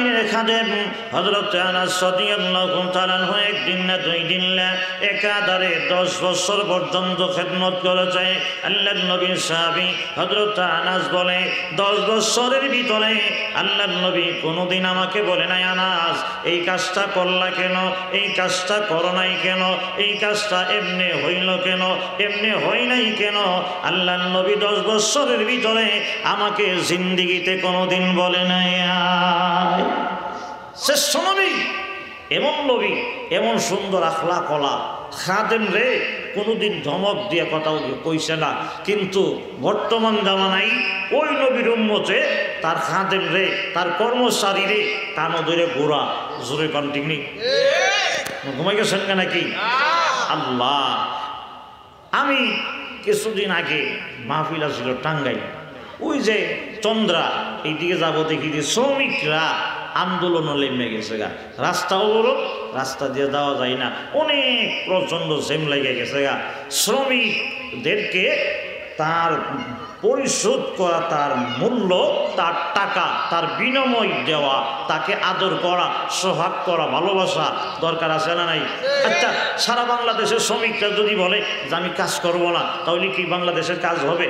আলামিনের খাদেম হযরত আনাস রাদিয়াল্লাহু তাআলা আনহু একদিন না দুই দিন না একাধারে 10 বছর পর্যন্ত খেদমত করেছে। আল্লাহর নবীর সাহাবী হযরত আনাস বলে 10 বছরের ভিতরে আল্লাহর নবী কোনোদিন আমাকে বলে নাই, আনাস এই কাজটা করলা কেন, এই কাজটা করো নাই কেন, এই কাজটা এমনি হইল কেন, এমনি হয় নাই কেন। আল্লাহর নবী 10 বছরের ভিতরে আমাকে জিন্দেগিতে কোনোদিন বলে নাই। শ্রেষ্ঠ নবী, এমন নবী, এমন সুন্দর আখলাক ওয়ালা খাদেম রে কোনোদিন ধমক দিয়ে কথা কইছে না। কিন্তু বর্তমান জামানায় ওই নবীর উম্মতে তার খাদেম রে, তার কর্মচারী রে কানো ধরে ঘোরা, জোরে কন্টিনি ঘুমাই গেছেন কেন নাকি? আল্লাহ, আমি কিছুদিন আগে মাহফিল ছিল টাঙ্গাই, ওই যে চন্দ্রা এইদিকে যাবো দেখি যে শ্রমিকরা আন্দোলন লেমে গেছে গা, রাস্তা অবরোধ, রাস্তা দিয়ে যাওয়া যায় না, অনেক প্রচণ্ড জ্যাম লেগে গেছে গা। শ্রমিকদেরকে তার পরিশোধ করা, তার মূল্য, তার টাকা, তার বিনিময় দেওয়া, তাকে আদর করা, সোহাগ করা, ভালোবাসা দরকার আছে না নাই? আচ্ছা, সারা বাংলাদেশের শ্রমিকরা যদি বলে যে আমি কাজ করব না, তাহলে কি বাংলাদেশের কাজ হবে?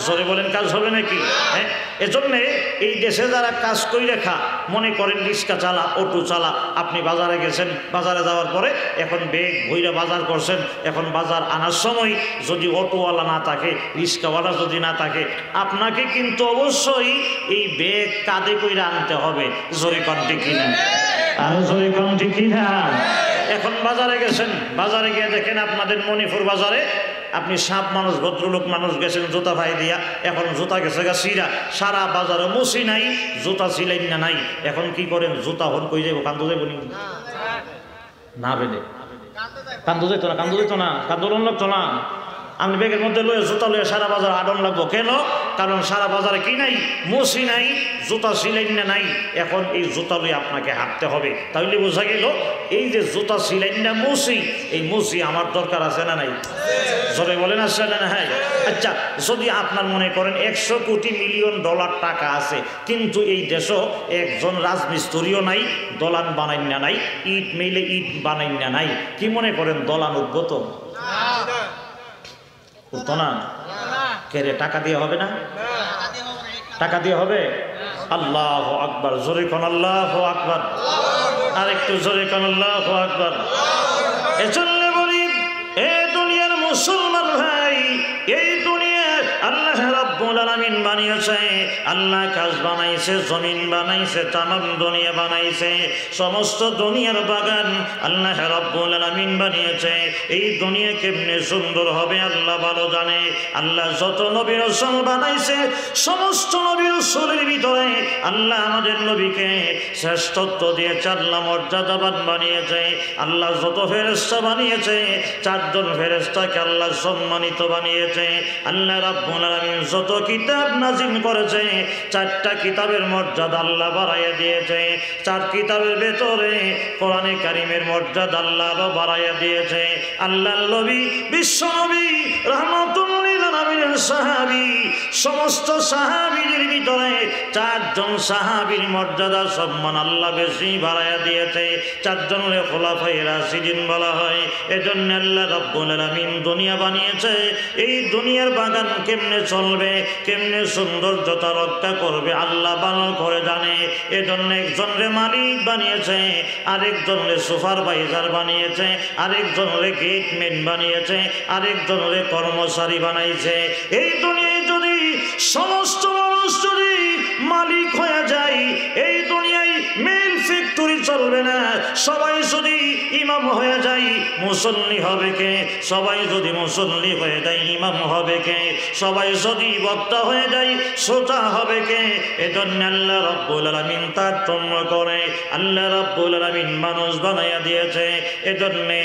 জোরে বলেন, কাজ হবে নাকি? হ্যাঁ, এজন্যে এই দেশে যারা কাজ করে রেখা, মনে করেন রিক্সা চালা, অটো চালা, আপনি বাজারে গেছেন, বাজারে যাওয়ার পরে এখন বেগ ভইরা বাজার করছেন, এখন বাজার আনার সময় যদি অটোওয়ালা না থাকে, রিক্সাওয়ালা যদি না থাকে, আপনাকে কিন্তু অবশ্যই এই বেগ কাঁধে কইরা আনতে হবে। জোরে কণ্ঠে কিনা? আর জোরে কণ্ঠে কিনা? এখন বাজারে গেছেন, বাজারে গিয়ে দেখেন আপনাদের মণিপুর বাজারে আপনি সাপ মানুষ, ভদ্রলোক মানুষ গেছেন জুতা ভাই দিয়া, এখন জুতা গেছে গা সিরা, সারা বাজারে মুসি নাই, জুতা সিলাইন না নাই। এখন কি করেন? জুতা হন কই যাবো, কান্দু যাবো নি? না বেদে কান্দু যেত না, কান্দু যেত না, কান্দোলন লাগতো না। আপনি ব্যাগের মধ্যে লয়ে জুতা লয়ে সারা বাজার আডন লাগবো কেন? কারণ সারা বাজারে কি নাই? মুসি নাই, জুতা সিলাইন না নাই। এখন এই জুতা লয়ে আপনাকে হাঁটতে হবে। তাহলে বোঝা গেল এই যে জুতা সিলাইন না মুসি, এই মুসি আমার দরকার আছে না নাই? জোরে বলেন আছে না? হ্যাঁ। আচ্ছা, যদি আপনার মনে করেন 100 কোটি মিলিয়ন ডলার টাকা আছে, কিন্তু এই দেশও একজন রাজমিস্ত্রিও নাই, দলান বানাইন না নাই, ইট মেলে ইট বানাইন না নাই, কি মনে করেন দলান উদ্গত করতো না? কেরে টাকা দিয়ে হবে না? টাকা দিয়ে হবে? আল্লাহু আকবার, জোরে কোন আল্লাহু আকবার, আর একটু জোরে কোন আল্লাহু আকবার। এজন্য বলি এ দুনিয়ার মুসলমান ভাই, এই দুনিয়া আল্লাহ রাব্বুল আলামিন বানিয়েছে, আল্লাহ আকাশ বানাইছে, জমিন বানাইছে, তামাম দুনিয়া বানাইছে, সমস্ত দুনিয়ার বাগান আল্লাহ রাব্বুল আলামিন বানিয়েছে। এই দুনিয়া কেমনে সুন্দর হবে আল্লাহ ভালো জানে। আল্লাহ যত নবী রাসূল বানাইছে, সমস্ত নবী রাসূলের ভিতরে আল্লাহ আমাদের নবীকে শ্রেষ্ঠত্ব দিয়ে 4 মর্যাদাবান বানিয়েছে। আল্লাহ যত ফেরেশতা বানিয়েছে, 4 জন ফেরেশতাকে আল্লাহ সম্মানিত বানিয়েছে। আল্লাহ রাব্বুল আলামিন যত কিতাব নাজিল করেছে, 4টা কিতাবের মর্যাদা আল্লাহ বাড়াইয়া দিয়েছে। 4 কিতাবের ভেতরে কোরআনে কারীমের মর্যাদা আল্লাহ বাড়াইয়া দিয়েছে। আল্লাহর নবী, বিশ্ব নবী, রাহমাতুল লিল আলামিনের সাহাবী, সমস্ত সাহাবীদের ভিতরে 4 জন সাহাবীর মর্যাদা সম্মান আল্লাহ বেশি বাড়াইয়া দিয়েছে। 4 জনকে খোলাফায়ে রাশিদিন বলা হয়। এজন্য আল্লাহ রাব্বুল আলামিন দুনিয়া বানিয়েছে। এই দুনিয়ার বাগান কেমনে চলবে, কেমনে সৌন্দর্যতা রক্ষা করবে আল্লাহ ভালো করে জানে। এজন্য একজনরে মালিক বানিয়েছে, আরেকজনরে সুপারভাইজার বানিয়েছে, আরেকজনরে গেটম্যান বানিয়েছে, আরেকজনরে কর্মচারী বানাইছে। এই দুনিয়ায় যদি সমস্ত মানুষ যদি মালিক হয়ে যায়, এই দুনিয়ায় মেল ফ্যাক্টরি চলবে না। সবাই যদি ইমাম হয়ে যায়, মুসল্লি হবে কে? সবাই যদি মুসল্লি হয়ে যায়, ইমাম হবে কে? সবাই যদি বক্তা হয়ে যায়, শ্রোতা হবে কে? এজন্য আল্লাহ রাব্বুল আলামিন তারতম্য করে, আল্লাহ রাব্বুল আলামিন মানুষ বানাইয়া দিয়েছে। এজন্যে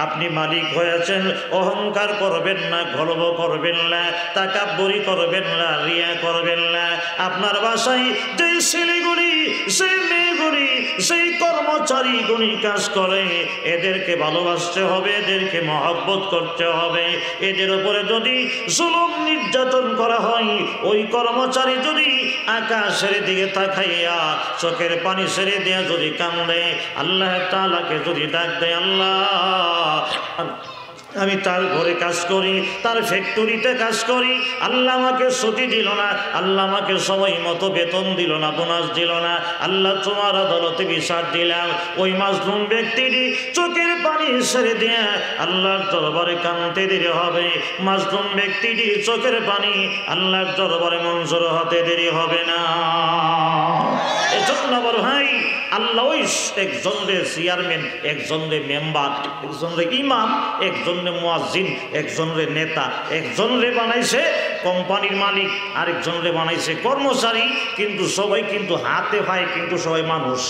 আপনি মালিক হয়েছেন, অহংকার করবেন না, গর্ব করবেন না, তাকাব্বুরি করবেন না, রিয়া করবেন না। আপনার বাসায় যেই ছেলেগুলি, সেই মেয়েগুলি, সেই কর্মচারীগুলি কাজ করে, এদেরকে ভালো ভালোবাসতে হবে, এদেরকে মহব্বত করতে হবে। এদের উপরে যদি জুলুম নির্যাতন করা হয়, ওই কর্মচারী যদি আকাশের দিকে তাকাইয়া চোখের পানি ছেড়ে দেয়া যদি কান্দে, আল্লাহ তাআলাকে যদি ডাক দেয়, আল্লাহ আমি তার ঘরে কাজ করি, তার ফ্যাক্টরিতে কাজ করি, আল্লাহ আমাকে ছুটি দিল না, আল্লাহ আমাকে সময় মতো বেতন দিল না, বোনাস দিল না, আল্লাহ তোমার আদালতে বিচার দিলাম। ওই মাজলুম ব্যক্তিটি চোখের পানি ছেড়ে দিয়ে আল্লাহর দরবারে কাঁদতে দেরি হবে। মাজলুম ব্যক্তিটি চোখের পানি আল্লাহর দরবারে মঞ্জুর হতে দেরি হবে না। এজন্য বড় ভাই, আল্লাহ ওই একজনের চেয়ারম্যান, একজনের মেম্বার, একজনের ইমাম, একজনের মুয়াজ্জিন, একজনের নেতা, একজনের বানাইছে কোম্পানির মালিক, আরেকজনের বানাইছে কর্মচারী, কিন্তু সবাই কিন্তু হাতে পায়, কিন্তু সবাই মানুষ।